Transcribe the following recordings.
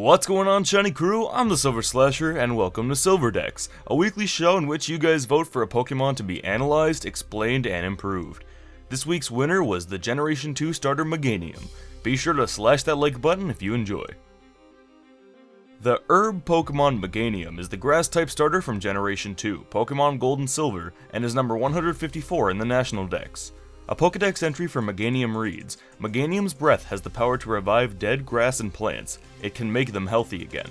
What's going on, shiny crew? I'm the SilverSlasher, and welcome to SilverDex, a weekly show in which you guys vote for a Pokemon to be analyzed, explained, and improved. This week's winner was the Generation 2 starter Meganium. Be sure to slash that like button if you enjoy. The Herb Pokemon Meganium is the Grass-type starter from Generation 2, Pokemon Gold and Silver, and is number 154 in the National Dex. A Pokédex entry for Meganium reads, Meganium's breath has the power to revive dead grass and plants. It can make them healthy again.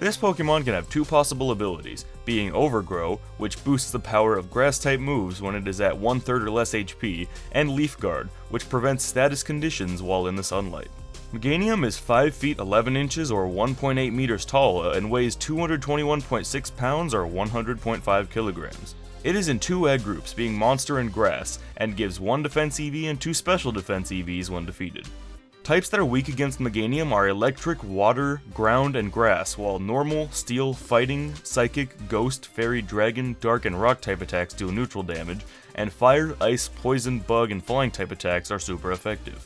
This Pokemon can have two possible abilities, being Overgrow, which boosts the power of grass-type moves when it is at 1/3 or less HP, and Leaf Guard, which prevents status conditions while in the sunlight. Meganium is 5 feet 11 inches or 1.8 meters tall and weighs 221.6 pounds or 100.5 kilograms. It is in two egg groups, being Monster and Grass, and gives 1 defense EV and 2 special defense EVs when defeated. Types that are weak against Meganium are Electric, Water, Ground, and Grass, while Normal, Steel, Fighting, Psychic, Ghost, Fairy, Dragon, Dark, and Rock type attacks deal neutral damage, and Fire, Ice, Poison, Bug, and Flying type attacks are super effective.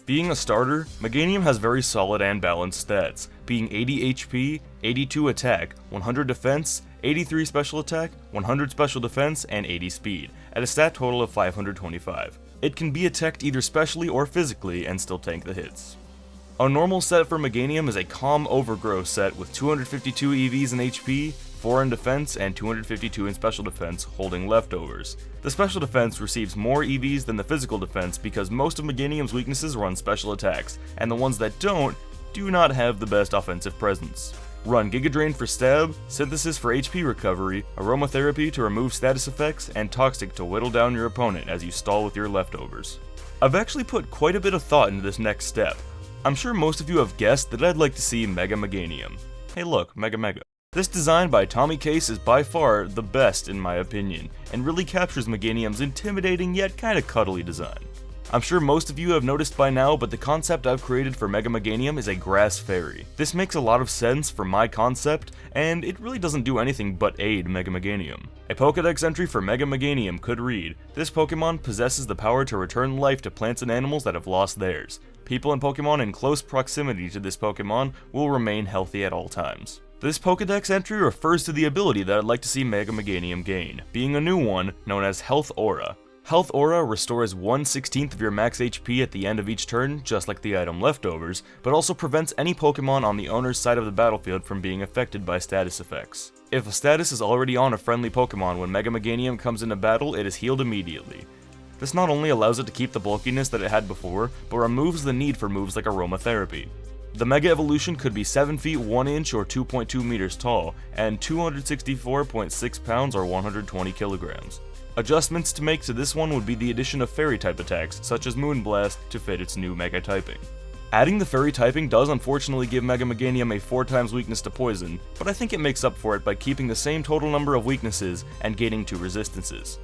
Being a starter, Meganium has very solid and balanced stats, being 80 HP, 82 attack, 100 defense, 83 special attack, 100 special defense, and 80 speed, at a stat total of 525. It can be attacked either specially or physically and still tank the hits. A normal set for Meganium is a Calm Overgrow set with 252 EVs in HP, 4 in defense, and 252 in special defense, holding leftovers. The special defense receives more EVs than the physical defense because most of Meganium's weaknesses run special attacks, and the ones that don't, do not have the best offensive presence. Run Giga Drain for stab, Synthesis for HP recovery, Aromatherapy to remove status effects, and Toxic to whittle down your opponent as you stall with your leftovers. I've actually put quite a bit of thought into this next step. I'm sure most of you have guessed that I'd like to see Mega Meganium. Hey look, Mega. This design by Tommy Case is by far the best in my opinion, and really captures Meganium's intimidating yet kinda cuddly design. I'm sure most of you have noticed by now, but the concept I've created for Mega Meganium is a Grass Fairy. This makes a lot of sense for my concept, and it really doesn't do anything but aid Mega Meganium. A Pokédex entry for Mega Meganium could read, this Pokemon possesses the power to return life to plants and animals that have lost theirs. People and Pokemon in close proximity to this Pokemon will remain healthy at all times. This Pokédex entry refers to the ability that I'd like to see Mega Meganium gain, being a new one known as Health Aura. Health Aura restores 1/16 of your max HP at the end of each turn, just like the item Leftovers, but also prevents any Pokemon on the owner's side of the battlefield from being affected by status effects. If a status is already on a friendly Pokemon when Mega Meganium comes into battle, it is healed immediately. This not only allows it to keep the bulkiness that it had before, but removes the need for moves like Aromatherapy. The Mega Evolution could be 7 feet 1 inch or 2.2 meters tall, and 264.6 pounds or 120 kilograms. Adjustments to make to this one would be the addition of Fairy type attacks, such as Moonblast, to fit its new Mega typing. Adding the Fairy typing does unfortunately give Mega Meganium a 4 times weakness to Poison, but I think it makes up for it by keeping the same total number of weaknesses and gaining 2 resistances.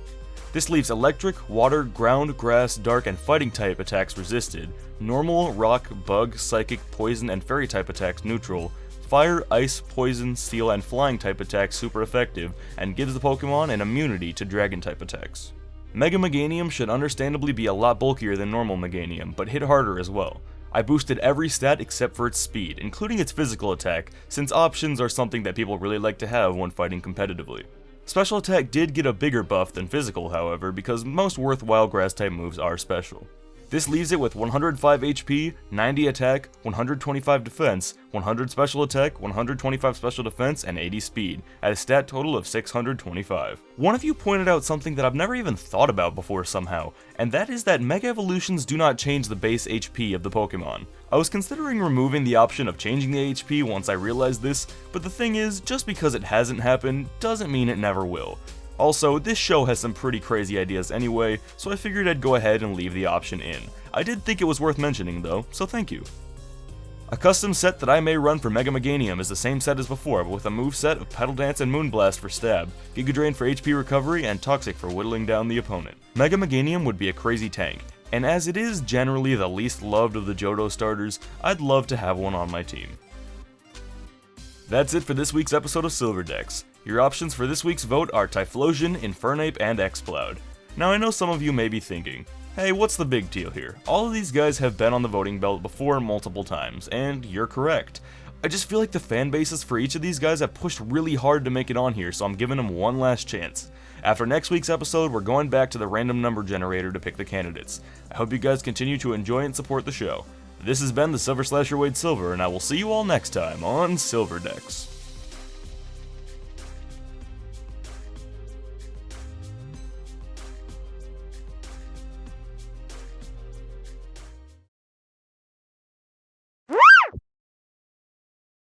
This leaves Electric, Water, Ground, Grass, Dark, and Fighting type attacks resisted, Normal, Rock, Bug, Psychic, Poison, and Fairy type attacks neutral, Fire, Ice, Poison, Steel, and Flying type attacks super effective, and gives the Pokemon an immunity to Dragon type attacks. Mega Meganium should understandably be a lot bulkier than normal Meganium, but hit harder as well. I boosted every stat except for its speed, including its physical attack, since options are something that people really like to have when fighting competitively. Special attack did get a bigger buff than physical, however, because most worthwhile grass type moves are special. This leaves it with 105 HP, 90 attack, 125 defense, 100 special attack, 125 special defense, and 80 speed, at a stat total of 625. One of you pointed out something that I've never even thought about before somehow, and that is that Mega Evolutions do not change the base HP of the Pokemon. I was considering removing the option of changing the HP once I realized this, but the thing is, just because it hasn't happened, doesn't mean it never will. Also, this show has some pretty crazy ideas anyway, so I figured I'd go ahead and leave the option in. I did think it was worth mentioning though, so thank you. A custom set that I may run for Mega Meganium is the same set as before, but with a moveset of Petal Dance and Moonblast for stab, Giga Drain for HP recovery, and Toxic for whittling down the opponent. Mega Meganium would be a crazy tank, and as it is generally the least loved of the Johto starters, I'd love to have one on my team. That's it for this week's episode of SilverDex. Your options for this week's vote are Typhlosion, Infernape, and Exploud. Now I know some of you may be thinking, hey, what's the big deal here? All of these guys have been on the voting belt before multiple times, and you're correct. I just feel like the fan bases for each of these guys have pushed really hard to make it on here, so I'm giving them one last chance. After next week's episode, we're going back to the random number generator to pick the candidates. I hope you guys continue to enjoy and support the show. This has been the Silver Slasher Wade Silver, and I will see you all next time on SilverDex.